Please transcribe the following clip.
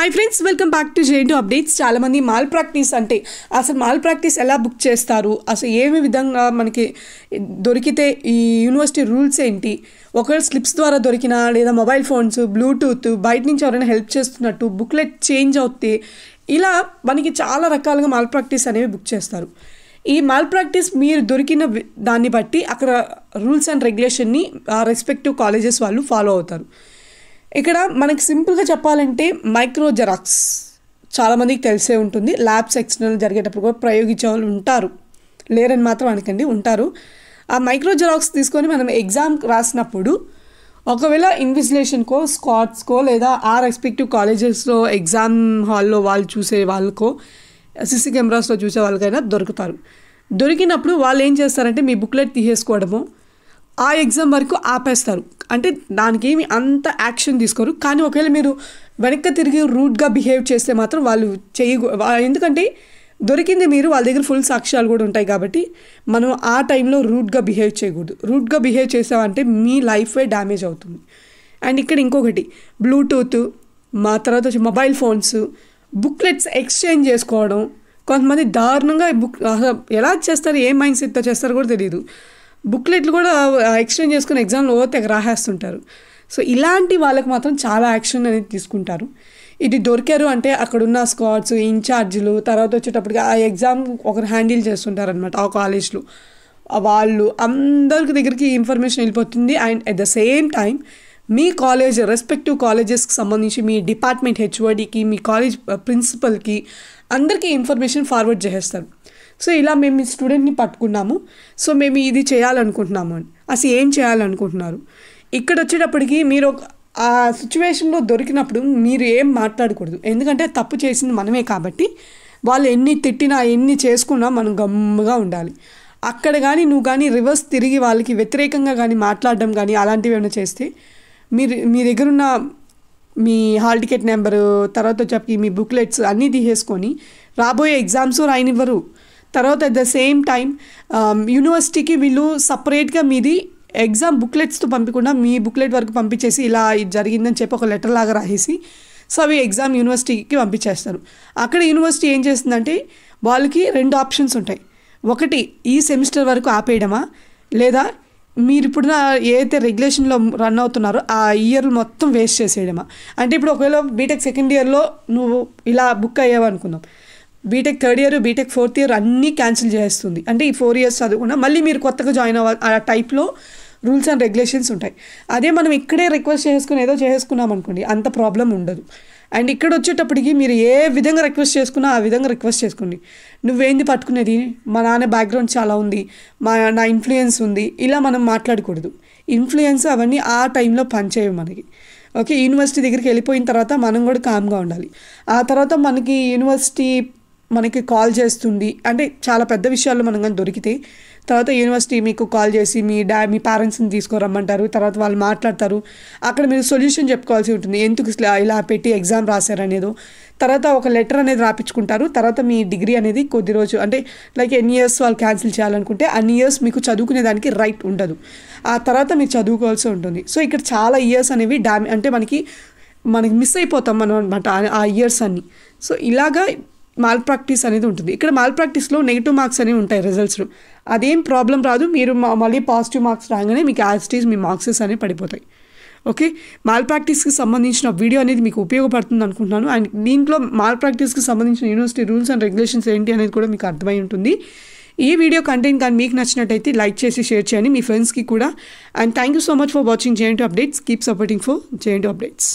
Hi friends, welcome back to JNT updates. చాలామంది mall practice అంటే అసలు మాల్ ప్రాక్టీస్ ఎలా బుక్ చేస్తారు, అసలు ఏమి విధంగా మనకి దొరికితే ఈ యూనివర్సిటీ రూల్స్ ఏంటి, ఒకవేళ స్లిప్స్ ద్వారా దొరికినా లేదా మొబైల్ ఫోన్స్, బ్లూటూత్, బయట నుంచి ఎవరైనా హెల్ప్ చేస్తున్నట్టు బుక్లెట్ చేంజ్ అవుతే ఇలా మనకి చాలా రకాలుగా మాల్ ప్రాక్టీస్ అనేవి బుక్ చేస్తారు. ఈ మాల్ ప్రాక్టీస్ మీరు దొరికిన దాన్ని బట్టి అక్కడ రూల్స్ అండ్ రెగ్యులేషన్ని రెస్పెక్టివ్ కాలేజెస్ వాళ్ళు ఫాలో అవుతారు. ఇక్కడ మనకి సింపుల్గా చెప్పాలంటే మైక్రో జెరాక్స్ చాలామందికి తెలిసే ఉంటుంది. ల్యాబ్స్ ఎక్స్టర్నల్ జరిగేటప్పుడు కూడా ప్రయోగించే వాళ్ళు ఉంటారు, లేరని మాత్రం అనకండి, ఉంటారు. ఆ మైక్రో జెరాక్స్ తీసుకొని మనం ఎగ్జామ్ రాసినప్పుడు ఒకవేళ ఇన్విజిలేషన్కో, స్క్వాడ్స్కో లేదా ఆ రెస్పెక్టివ్ కాలేజెస్లో ఎగ్జామ్ హాల్లో వాళ్ళు చూసే వాళ్ళకో, సిసి కెమెరాస్లో చూసే వాళ్ళకైనా దొరుకుతారు. దొరికినప్పుడు వాళ్ళు ఏం చేస్తారంటే మీ బుక్లెట్ తీసేసుకోవడము, ఆ ఎగ్జామ్ వరకు ఆపేస్తారు. అంటే దానికి ఏమి అంత యాక్షన్ తీసుకోరు. కానీ ఒకవేళ మీరు వెనక్కి తిరిగి రూడ్గా బిహేవ్ చేస్తే మాత్రం వాళ్ళు ఎందుకంటే దొరికింది మీరు, వాళ్ళ దగ్గర ఫుల్ సాక్ష్యాలు కూడా ఉంటాయి కాబట్టి మనం ఆ టైంలో రూడ్గా బిహేవ్ చేయకూడదు. రూడ్గా బిహేవ్ చేసామంటే మీ లైఫే డ్యామేజ్ అవుతుంది. అండ్ ఇక్కడ ఇంకొకటి, బ్లూటూత్, మా తర్వాత వచ్చి మొబైల్ ఫోన్స్, బుక్లెట్స్ ఎక్స్చేంజ్ చేసుకోవడం. కొంతమంది దారుణంగా ఎలా చేస్తారు, ఏ మైండ్ సెట్తో చేస్తారో కూడా తెలియదు. బుక్లెట్లు కూడా ఎక్స్చేంజ్ చేసుకుని ఎగ్జామ్లో తెగ రాసేస్తుంటారు. సో ఇలాంటి వాళ్ళకి మాత్రం చాలా యాక్షన్ అనేది తీసుకుంటారు. ఇది దొరికారు అంటే అక్కడున్న స్క్వాడ్స్, ఇన్ఛార్జీలు, తర్వాత వచ్చేటప్పటికి ఆ ఎగ్జామ్ ఒకరు హ్యాండిల్ చేస్తుంటారు అనమాట ఆ కాలేజ్లో. వాళ్ళు అందరికి దగ్గరికి ఇన్ఫర్మేషన్ వెళ్ళిపోతుంది. And at the same time మీ కాలేజ్ రెస్పెక్టివ్ కాలేజెస్కి సంబంధించి మీ డిపార్ట్మెంట్ హెచ్ఓడికి, మీ కాలేజ్ ప్రిన్సిపల్కి అందరికీ ఇన్ఫర్మేషన్ ఫార్వర్డ్ చేసేస్తారు. సో ఇలా మేము మీ స్టూడెంట్ని పట్టుకున్నాము, సో మేము ఇది చేయాలనుకుంటున్నాము అని. అసలు ఏం చేయాలనుకుంటున్నారు, ఇక్కడ వచ్చేటప్పటికి మీరు ఆ సిచ్యువేషన్లో దొరికినప్పుడు మీరు ఏం మాట్లాడకూడదు. ఎందుకంటే తప్పు చేసింది మనమే కాబట్టి వాళ్ళు ఎన్ని తిట్టినా ఎన్ని చేసుకున్నా మనం గమ్ముగా ఉండాలి. అక్కడ కానీ నువ్వు కానీ రివర్స్ తిరిగి వాళ్ళకి వ్యతిరేకంగా కానీ మాట్లాడడం కానీ అలాంటివి ఏమైనా చేస్తే మీ దగ్గర ఉన్న మీ హాల్ టికెట్ నెంబరు, తర్వాత చెప్పి మీ బుక్లెట్స్ అన్నీ తీసేసుకొని రాబోయే ఎగ్జామ్స్ రాయనివ్వరు. తర్వాత అట్ ద సేమ్ టైం యూనివర్సిటీకి వీళ్ళు సపరేట్గా మీది ఎగ్జామ్ బుక్లెట్స్తో పంపకుండా మీ బుక్లెట్ వరకు పంపించేసి ఇలా ఇది జరిగిందని చెప్పి ఒక లెటర్ లాగా రాసేసి సో అవి ఎగ్జామ్ యూనివర్సిటీకి పంపించేస్తారు. అక్కడ యూనివర్సిటీ ఏం చేస్తుందంటే వాళ్ళకి 2 ఆప్షన్స్ ఉంటాయి. ఒకటి, ఈ సెమిస్టర్ వరకు ఆపేయడమా, లేదా మీరు ఇప్పుడు ఏదైతే రెగ్యులేషన్లో రన్ అవుతున్నారో ఆ ఇయర్ మొత్తం వేస్ట్ చేసేయడమా. అంటే ఇప్పుడు ఒకవేళ బీటెక్ సెకండ్ ఇయర్లో నువ్వు ఇలా బుక్ అయ్యావు అనుకుందాం, BTech third year, BTech fourth year అన్నీ క్యాన్సిల్ చేస్తుంది. అంటే ఈ 4 years చదువుకున్నా మళ్ళీ మీరు కొత్తగా జాయిన్ అవ్వాలి. ఆ టైప్లో రూల్స్ అండ్ రెగ్యులేషన్స్ ఉంటాయి. అదే మనం ఇక్కడే రిక్వెస్ట్ చేసుకుని ఏదో చేసుకున్నాం అనుకోండి, అంత ప్రాబ్లం ఉండదు. అండ్ ఇక్కడ వచ్చేటప్పటికి మీరు ఏ విధంగా రిక్వెస్ట్ చేసుకున్నా ఆ విధంగా రిక్వెస్ట్ చేసుకోండి. నువ్వేంది పట్టుకునేది, మా నాన్న బ్యాక్గ్రౌండ్ చాలా ఉంది, నా ఇన్ఫ్లుయెన్స్ ఉంది, ఇలా మనం మాట్లాడకూడదు. ఇన్ఫ్లుయెన్స్ అవన్నీ ఆ టైంలో పనిచేయవు మనకి. ఓకే, యూనివర్సిటీ దగ్గరికి వెళ్ళిపోయిన తర్వాత మనం కూడా కామ్గా ఉండాలి. ఆ తర్వాత మనకి యూనివర్సిటీ మనకి కాల్ చేస్తుంది అంటే చాలా పెద్ద విషయాల్లో మనం కానీ దొరికితే తర్వాత యూనివర్సిటీ మీకు కాల్ చేసి మీ పేరెంట్స్ని తీసుకురమ్మంటారు. తర్వాత వాళ్ళు మాట్లాడతారు. అక్కడ మీరు సొల్యూషన్ చెప్పుకోవాల్సి ఉంటుంది, ఎందుకు ఇలా పెట్టి ఎగ్జామ్ రాశారనేదో. తర్వాత ఒక లెటర్ అనేది రాపించుకుంటారు. తర్వాత మీ డిగ్రీ అనేది కొద్ది రోజు అంటే లైక్ ఎన్ని ఇయర్స్ వాళ్ళు క్యాన్సిల్ చేయాలనుకుంటే అన్ని ఇయర్స్ మీకు చదువుకునే దానికి రైట్ ఉండదు. ఆ తర్వాత మీరు చదువుకోవాల్సి ఉంటుంది. సో ఇక్కడ చాలా ఇయర్స్ అనేవి అంటే మనకి మిస్ అయిపోతాం మనం అనమాట ఆ ఇయర్స్ అన్నీ. సో ఇలాగా మాల్ ప్రాక్టీస్ అనేది ఉంటుంది. ఇక్కడ మాల్ ప్రాక్టీస్లో నెగిటివ్ మార్క్స్ అనేవి ఉంటాయి రిజల్ట్స్లో. అదేం ప్రాబ్లం రాదు, మీరు మళ్ళీ పాజిటివ్ మార్క్స్ రాగానే మీకు యాజ్టీస్ మీ మార్క్సెస్ అనేవి పడిపోతాయి. ఓకే, మాల్ ప్రాక్టీస్కి సంబంధించిన వీడియో అనేది మీకు ఉపయోగపడుతుంది అనుకుంటున్నాను. అండ్ దీంట్లో మాల్ ప్రాక్టీస్కి సంబంధించిన యూనివర్సిటీ రూల్స్ అండ్ రెగ్యులేషన్స్ ఏంటి అనేది కూడా మీకు అర్థమై ఉంటుంది. ఈ వీడియో కంటెంట్ కానీ మీకు నచ్చినట్టయితే లైక్ చేసి షేర్ చేయండి మీ ఫ్రెండ్స్కి కూడా. And thank you so much for watching JNT updates. Keep supporting for JNT updates.